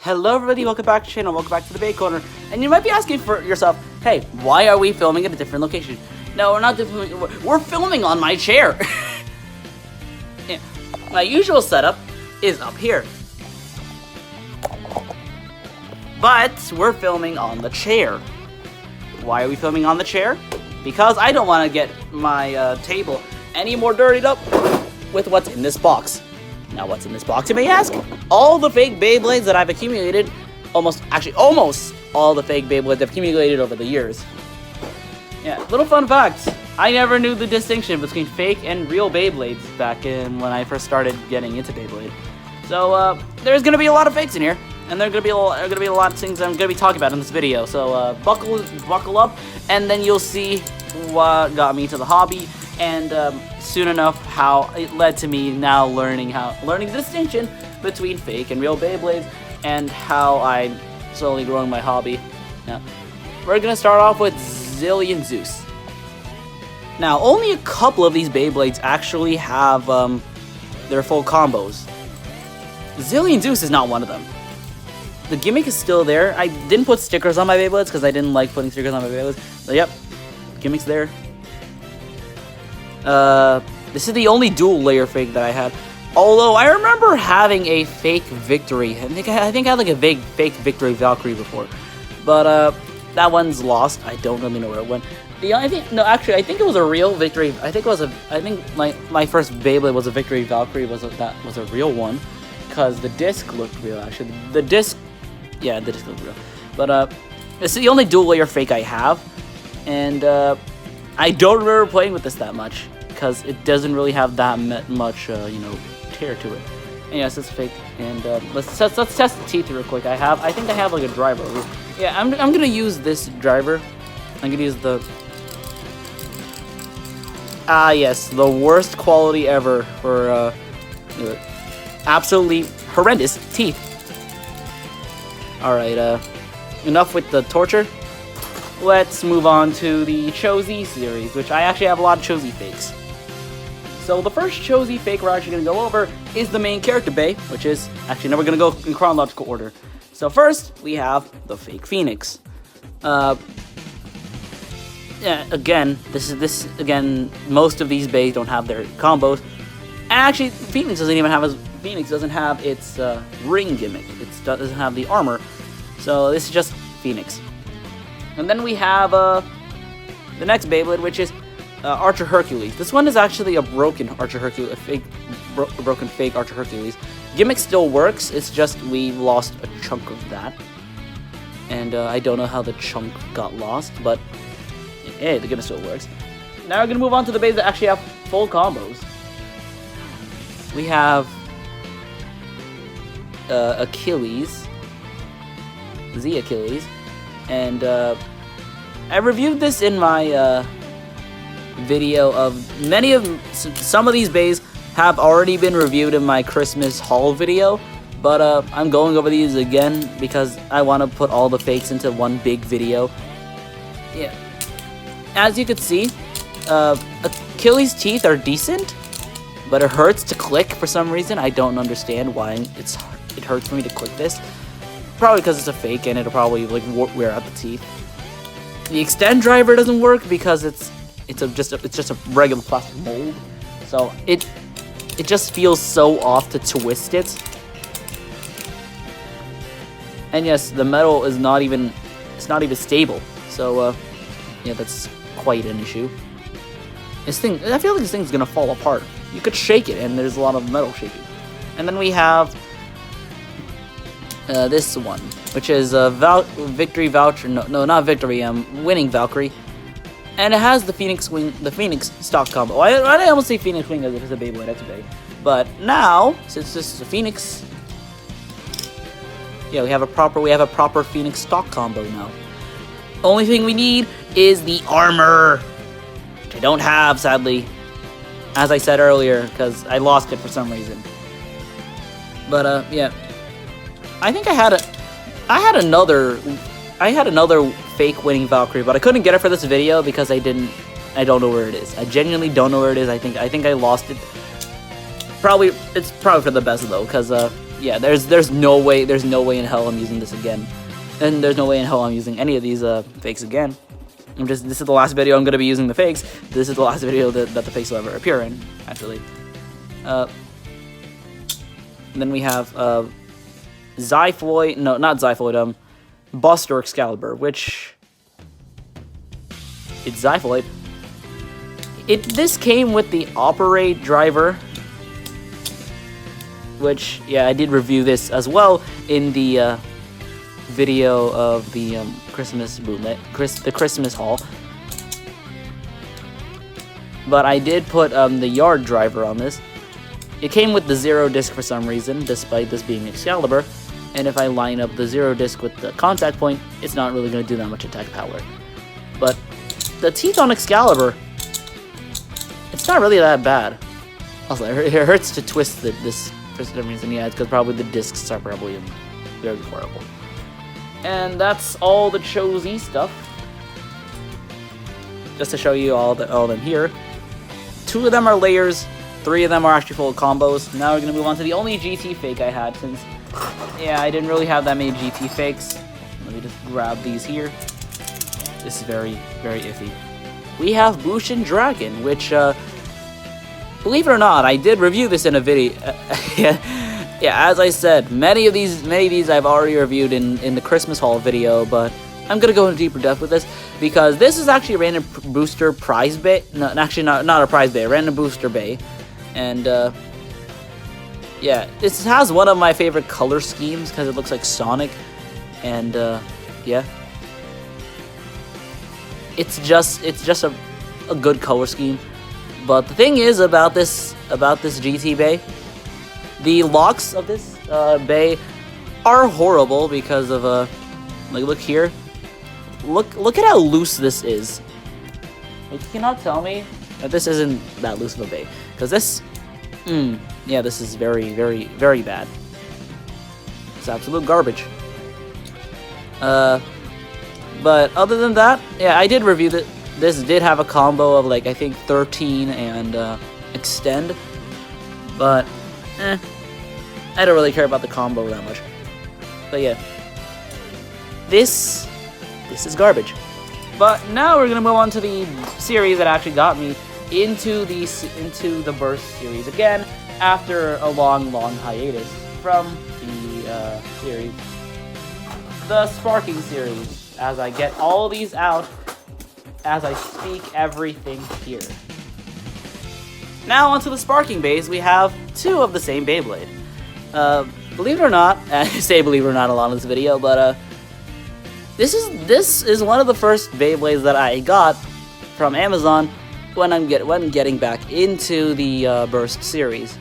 Hello everybody, welcome back to the channel, welcome back to the Bay Corner. And you might be asking for yourself, hey, why are we filming at a different location? No, we're not filming, we're filming on my chair. Yeah. My usual setup is up here. But we're filming on the chair. Why are we filming on the chair? Because I don't want to get my table any more dirtied up with what's in this box. Now, what's in this box, you may ask? All the fake Beyblades that I've accumulated, almost all the fake Beyblades I've accumulated over the years. Yeah, little fun fact. I never knew the distinction between fake and real Beyblades back in when I first started getting into Beyblade. So, there's gonna be a lot of fakes in here, and there's gonna be a lot of things I'm gonna be talking about in this video. So, buckle up, and then you'll see what got me to the hobby, and soon enough how it led to me now learning the distinction between fake and real Beyblades, and how I'm slowly growing my hobby. Now, we're gonna start off with Zillion Zeus. Now, only a couple of these Beyblades actually have their full combos. Zillion Zeus is not one of them. The gimmick is still there. I didn't put stickers on my Beyblades because I didn't like putting stickers on my Beyblades. But yep, gimmick's there. This is the only dual layer fake that I had. Although I remember having a fake victory. I think I had like a fake victory Valkyrie before, but that one's lost. I don't really know where it went. I think it was a real victory. I think my first Beyblade was a victory Valkyrie. That was a real one, because the disc looked real. Actually, the disc looked real. But this is the only dual layer fake I have, and I don't remember playing with this that much, because it doesn't really have that much, tear to it. And yes, it's fake. And let's test the teeth real quick. I think I have like a driver. Yeah, I'm gonna use this driver. I'm gonna use the yes, the worst quality ever for absolutely horrendous teeth. All right, enough with the torture. Let's move on to the Cho-Z series, which I actually have a lot of Cho-Z fakes. So the first Cho-Z fake we're actually going to go over is the main character Bay, which is, actually, now we're going to go in chronological order. So first, we have the fake Phoenix. Yeah, again, most of these Bays don't have their combos. And actually, Phoenix doesn't have its ring gimmick. It doesn't have the armor. So this is just Phoenix. And then we have the next Beyblade, which is Archer Hercules. This one is actually a broken Archer Hercules, a broken fake Archer Hercules. Gimmick still works, it's just we lost a chunk of that. And I don't know how the chunk got lost, but hey, the gimmick still works. Now we're going to move on to the Bays that actually have full combos. We have Achilles, the Achilles. And I reviewed this in my video of some of these Bays have already been reviewed in my Christmas haul video, but I'm going over these again because I want to put all the fakes into one big video. Yeah, as you can see, Achilles' teeth are decent, but it hurts to click for some reason. I don't understand why it hurts for me to click this. Probably because it's a fake and it'll probably like wear out the teeth. The extend driver doesn't work because it's just a regular plastic mold, so it just feels so off to twist it. And yes, the metal is not even stable. So yeah, that's quite an issue. This thing, I feel like this thing's gonna fall apart. You could shake it and there's a lot of metal shaking. And then we have this one, which is Victory Voucher. No, not Victory. Winning Valkyrie, and it has the Phoenix stock combo. I almost say Phoenix Wing as if it's a Beyblade yesterday, but now since this is a Phoenix, yeah, we have a proper Phoenix stock combo now. Only thing we need is the armor, which I don't have, sadly, as I said earlier, because I lost it for some reason. But yeah. I think I had another fake winning Valkyrie, but I couldn't get it for this video because I don't know where it is. I genuinely don't know where it is. I think I lost it. It's probably for the best though, because yeah, there's no way in hell I'm using this again, and there's no way in hell I'm using any of these fakes again. This is the last video I'm gonna be using the fakes. This is the last video that the fakes will ever appear in, actually. Then we have Zyphoid, no, not Zyphoid, Buster Excalibur, which it's Zyphoid. This came with the Operate driver, which, yeah, I did review this as well in the video of the Christmas bootleg, the Christmas haul. But I did put the Yard driver on this. It came with the 0 disc for some reason, despite this being Excalibur. And if I line up the 0 disc with the contact point, it's not really going to do that much attack power. But the teeth on Excalibur, it's not really that bad. Also, it hurts to twist this for some reason. Yeah, it's because probably the discs are probably very horrible. And that's all the Cho-Z stuff. Just to show you all of them here. 2 of them are layers. 3 of them are actually full of combos. Now we're going to move on to the only GT fake I had, since, yeah, I didn't really have that many GT fakes. Let me just grab these here. This is very, very iffy. We have Bushin Dragon, which, believe it or not, I did review this in a video. Yeah, as I said, many of these I've already reviewed in the Christmas haul video, but I'm gonna go into deeper depth with this because this is actually a random booster prize bay. No, actually not a prize bay, a random booster bay, and yeah, this has one of my favorite color schemes because it looks like Sonic, and yeah, it's just a good color scheme. But the thing is about this GT bay, the locks of this bay are horrible because of like, look here, look at how loose this is. You cannot tell me that this isn't that loose of a bay, because this, yeah, this is very, very, very bad. It's absolute garbage. But other than that, yeah, I did review that. This did have a combo of, like, I think 13 and Extend, but I don't really care about the combo that much. But yeah, this is garbage. But now we're gonna move on to the series that actually got me into the Burst series again after a long hiatus from the series, the Sparking series. As I get all these out, as I speak everything here. Now onto the Sparking bays, we have 2 of the same Beyblade. Believe it or not, I say believe it or not a lot in this video, but this is one of the first Beyblades that I got from Amazon when getting back into the Burst series.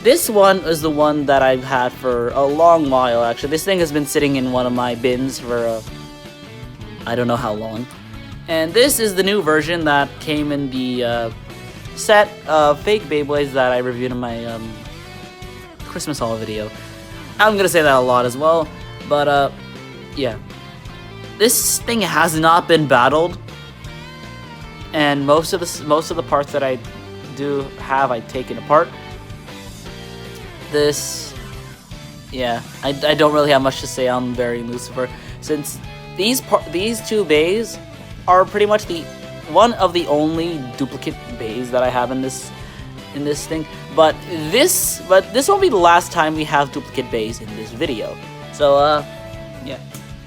This one is the one that I've had for a long while, actually. This thing has been sitting in one of my bins for I don't know how long. And this is the new version that came in the set of fake Beyblades that I reviewed in my Christmas haul video. I'm gonna say that a lot as well, but yeah. This thing has not been battled, and most of the parts that I do have, I've taken apart. This, yeah, I don't really have much to say on Very Lucifer, since these 2 bays are pretty much one of the only duplicate bays that I have in this thing. But this won't be the last time we have duplicate bays in this video. So yeah.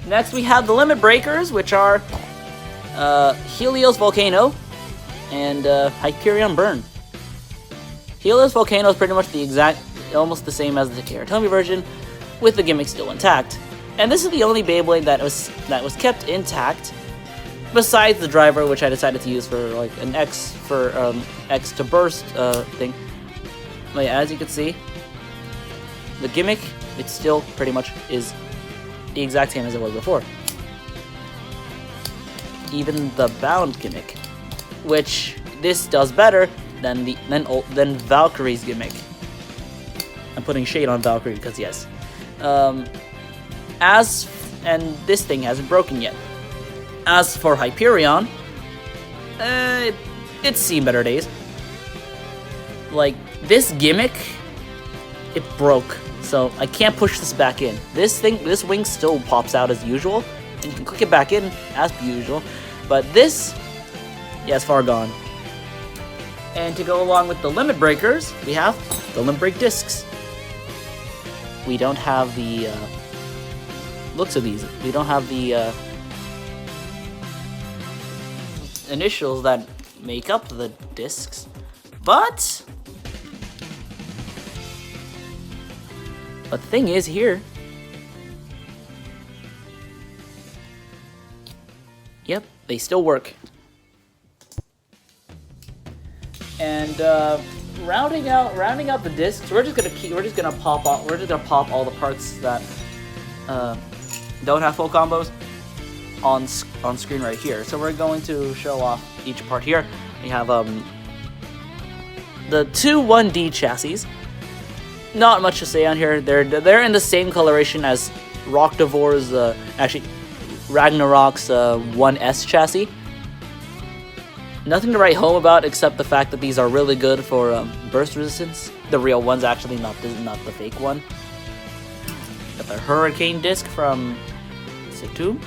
Next we have the Limit Breakers, which are Helios Volcano and Hyperion Burn. Helios Volcano is pretty much almost the same as the Karatomi version, with the gimmick still intact. And this is the only Beyblade that was kept intact, besides the driver, which I decided to use for like an X to burst thing. But yeah, as you can see, the gimmick, it still pretty much is the exact same as it was before. Even the bound gimmick, which this does better than Valkyrie's gimmick. I'm putting shade on Valkyrie because yes. And this thing hasn't broken yet. As for Hyperion, it's seen better days. Like, this gimmick it broke. So I can't push this back in. This wing still pops out as usual, and you can click it back in as usual. But this, yeah, it's far gone. And to go along with the limit breakers, we have the limit break discs. We don't have the looks of these. We don't have the initials that make up the discs, but the thing is here. Yep, they still work. And rounding out the discs, we're just gonna pop all the parts that don't have full combos on screen right here. So we're going to show off each part here. We have the two 1D chassis. Not much to say on here. They're in the same coloration as Rockdivor's actually Ragnarok's 1S chassis. Nothing to write home about except the fact that these are really good for burst resistance. The real one's actually, not the fake one. Got the Hurricane disc from Situ,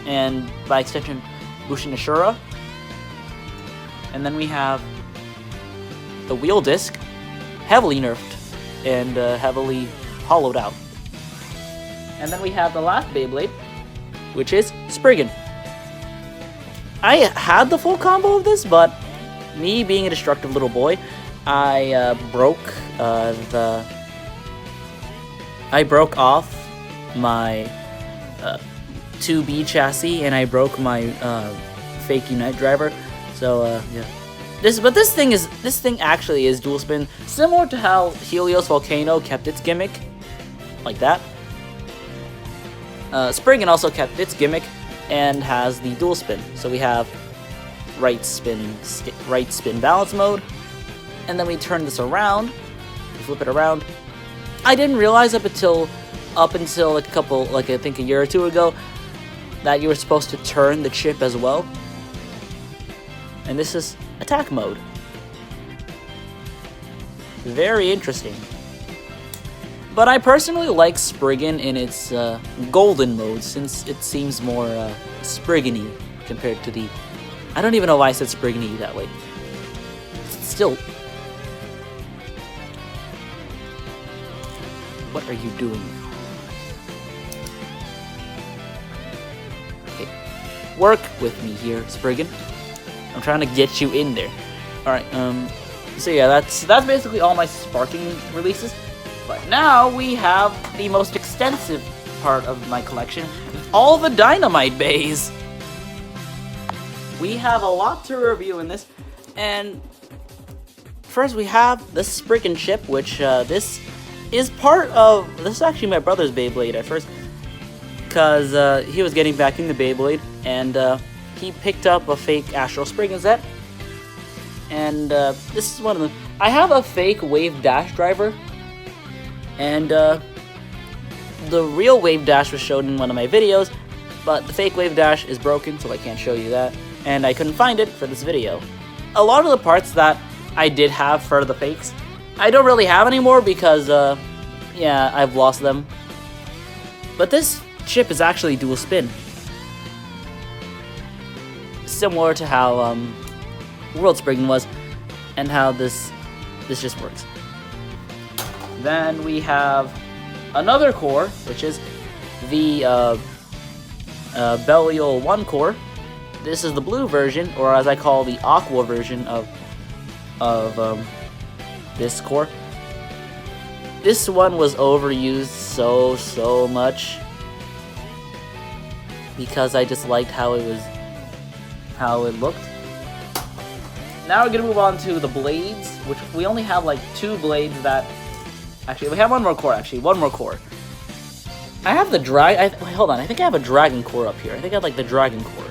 and by extension Bushin Ashura. And then we have the wheel disc, heavily nerfed and heavily hollowed out. And then we have the last Beyblade, which is Spriggan. I had the full combo of this, but me being a destructive little boy, I broke off my 2B chassis, and I broke my fake Unite driver. So yeah, this thing actually is dual spin, similar to how Helios Volcano kept its gimmick, like that. Spriggan also kept its gimmick and has the dual spin. So we have right spin balance mode, and then we turn this around, we flip it around. I didn't realize up until like I think a year or two ago that you were supposed to turn the chip as well. And this is attack mode. Very interesting. But I personally like Spriggan in its golden mode, since it seems more Spriggan-y compared to the... I don't even know why I said Spriggan-y that way. Still... What are you doing? Okay. Work with me here, Spriggan. I'm trying to get you in there. Alright, so yeah, that's basically all my sparking releases. But now we have the most extensive part of my collection, all the dynamite bays. We have a lot to review in this, and first we have the Spriggan chip, which this is actually my brother's Beyblade at first, because he was getting back into Beyblade, and he picked up a fake Astral Spriggan set, and this is one of them. I have a fake Wave Dash driver. And the real Wave Dash was shown in one of my videos, but the fake Wave Dash is broken, so I can't show you that. And I couldn't find it for this video. A lot of the parts that I did have for the fakes, I don't really have anymore because, yeah, I've lost them. But this chip is actually dual spin. Similar to how World Spriggan was, and how this just works. Then we have another core, which is the Belial 1 core. This is the blue version, or as I call the aqua version of this core. This one was overused so much because I just liked how it looked. Now we're gonna move on to the blades, which we only have like 2 blades that. Actually, we have one more core. I have the hold on, I think I have a dragon core up here. I think I have like the dragon core.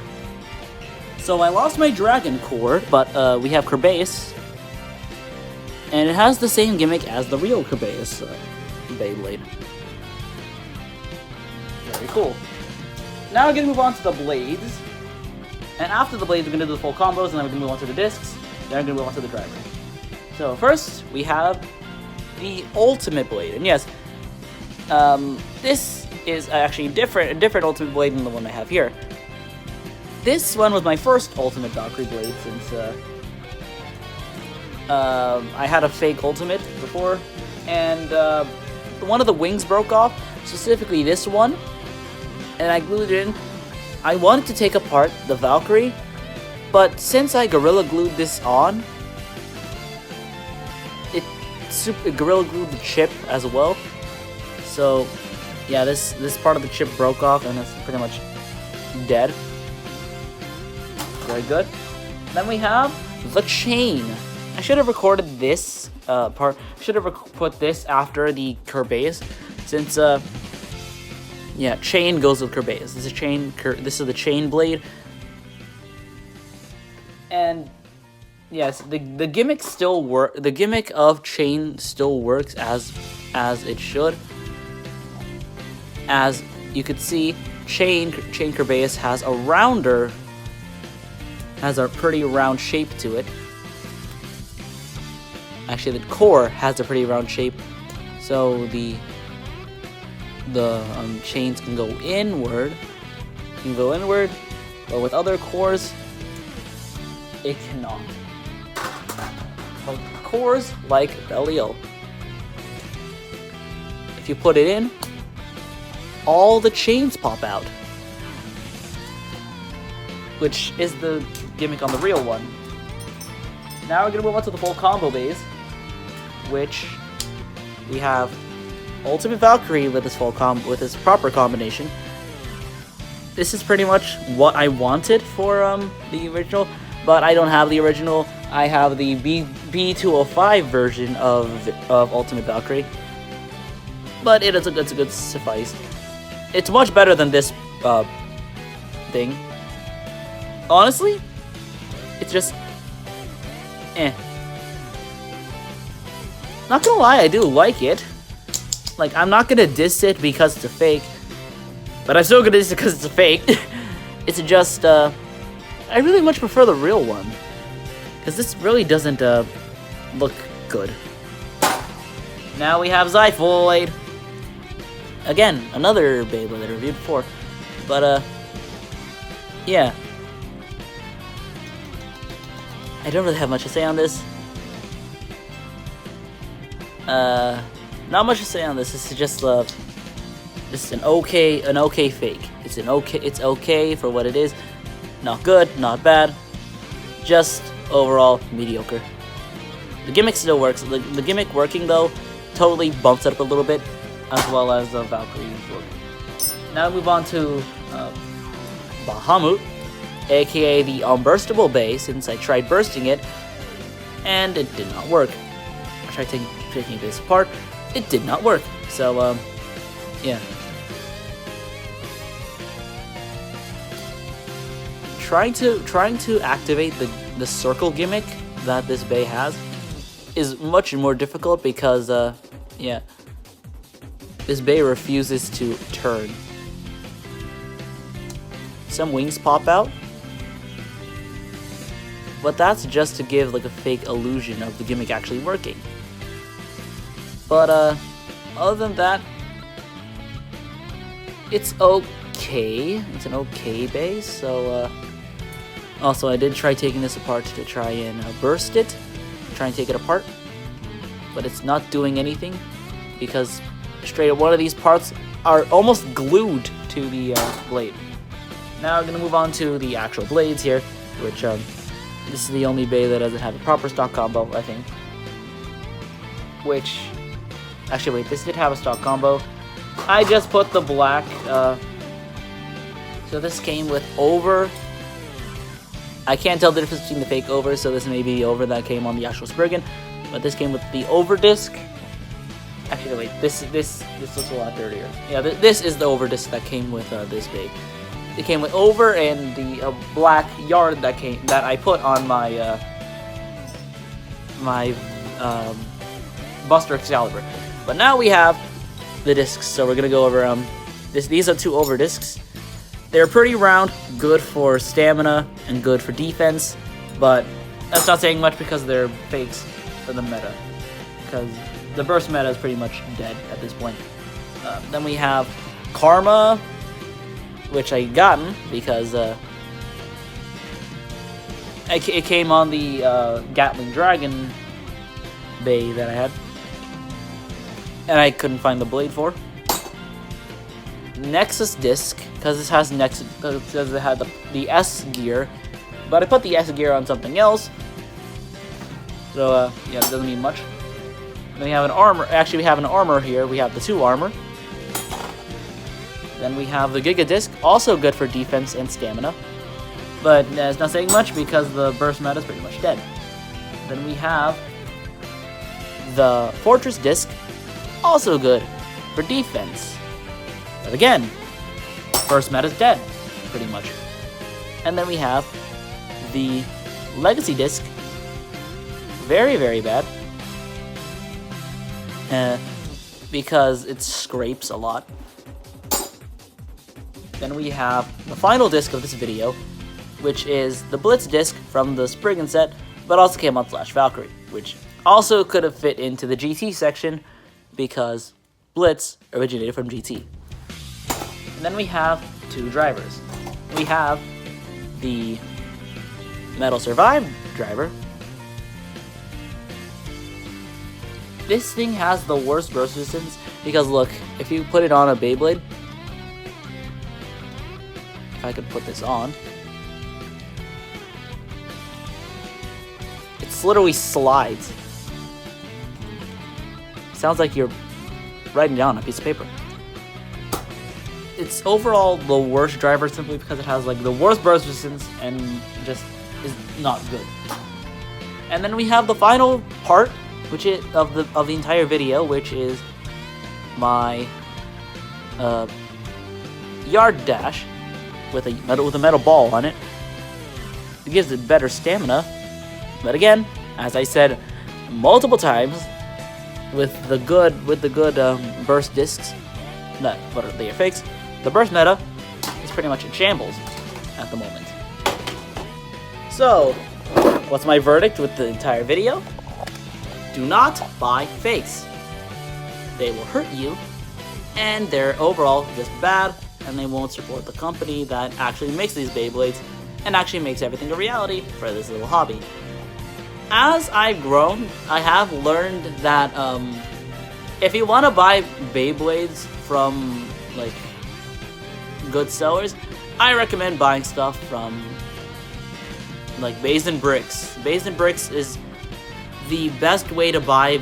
So I lost my dragon core, but we have Kerbeus, and it has the same gimmick as the real Kerbeus Beyblade. Very cool. Now we're gonna move on to the blades, and after the blades, we're gonna do the full combos, and then we're gonna move on to the discs. Then we're gonna move on to the driver. So first, we have the Ultimate Blade. And yes, this is actually a different Ultimate Blade than the one I have here. This one was my first Ultimate Valkyrie Blade since I had a fake Ultimate before, and one of the wings broke off, specifically this one, and I glued it in. I wanted to take apart the Valkyrie, but since I Gorilla Glued this on, it Gorilla Glued the chip as well. So yeah, this part of the chip broke off and it's pretty much dead. Very good. Then we have the chain. I should have recorded this part. I should have put this after the Kerbeus, since yeah, chain goes with Kerbeus. This is chain. This is the chain blade, and yes, the gimmick still work. The gimmick of chain still works as it should. As you could see, chain Kerbeus has a pretty round shape to it. Actually, the core has a pretty round shape, so the chains can go inward. But with other cores, it cannot. But cores like Belial, if you put it in, all the chains pop out, which is the gimmick on the real one. Now we're gonna move on to the full combo base, which we have Ultimate Valkyrie with this proper combination. This is pretty much what I wanted for the original, but I don't have the original. I have the B205 version of Ultimate Valkyrie, but it's a good suffice. It's much better than this thing. Honestly, it's just Not gonna lie, I do like it. Like, I'm not gonna diss it because it's a fake, but I'm still gonna diss it because it's a fake. It's just, I really much prefer the real one, because this really doesn't, look good. Now we have Zyphoid. Again, another Beyblade that I reviewed before, but, yeah. I don't really have much to say on this. Not much to say on this. This is just an okay fake. It's okay for what it is. Not good, not bad. Just overall mediocre. The gimmick still works. The gimmick working though totally bumps it up a little bit, as well as the Valkyrie work. Now we move on to Bahamut, aka the unburstable base, since I tried bursting it and it did not work. I tried taking this apart, it did not work. So yeah. Trying to activate the circle gimmick that this bay has is much more difficult because yeah, this bay refuses to turn. Some wings pop out, but that's just to give like a fake illusion of the gimmick actually working. But other than that, it's okay. It's an okay base. So also, I did try taking this apart to try and burst it, try and take it apart, but it's not doing anything because straight up one of these parts are almost glued to the blade. Now we're gonna move on to the actual blades here, which this is the only bay that doesn't have a proper stock combo, I think. Which, actually wait, this did have a stock combo. I just put the black, so this came with over. I can't tell the difference between the fake over, so this may be the over that came on the actual Spriggan, but this came with the over disc. Actually, wait, this looks a lot dirtier. Yeah, this is the over disc that came with this bay. It came with over and the black yard that I put on my my Buster Excalibur. But now we have the discs, so we're gonna go over these are two over discs. They're pretty round, good for stamina and good for defense, but that's not saying much because they're fakes for the meta. because the burst meta is pretty much dead at this point. Then we have Karma, which I gotten because it came on the Gatling Dragon bay that I had, and I couldn't find the blade for. Nexus disc, because this has Nexus, because it had the S gear, but I put the S gear on something else, so yeah, it doesn't mean much. Then we have an armor. Actually, we have an armor here. We have the 2 armor. Then we have the Giga disc, also good for defense and stamina, but it's not saying much because the burst meta is pretty much dead. Then we have the Fortress disc, also good for defense, but again, burst meta is dead, pretty much. And then we have the Legacy disc, very, very bad, because it scrapes a lot. Then we have the final disc of this video, which is the Blitz disc from the Spriggan set, but also came on Slash Valkyrie, which also could have fit into the GT section because Blitz originated from GT. And then we have 2 drivers. We have the Metal Survive driver. This thing has the worst burst resistance because look, if you put it on a Beyblade, if I could put this on, it literally slides. Sounds like you're writing down a piece of paper. It's overall the worst driver simply because it has like the worst burst resistance and just is not good. And then we have the final part, which is of the entire video, which is my yard dash with a metal ball on it. It gives it better stamina, but again, as I said multiple times, with the good burst discs, they are fakes. The burst meta is pretty much in shambles at the moment. So, what's my verdict with the entire video? Do not buy fakes. They will hurt you, and they're overall just bad, and they won't support the company that actually makes these Beyblades and actually makes everything a reality for this little hobby. As I've grown, I have learned that if you want to buy Beyblades from like good sellers, I recommend buying stuff from like Bays and Bricks. Bays and Bricks is the best way to buy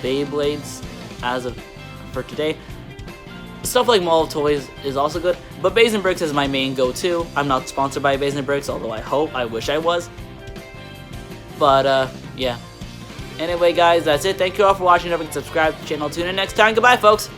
Beyblades as of for today. Stuff like Mall of Toys is also good, but Bays and Bricks is my main go-to. I'm not sponsored by Bays and Bricks, although I wish I was. But yeah. Anyway, guys, that's it. Thank you all for watching. Don't forget to subscribe to the channel. Tune in next time. Goodbye, folks.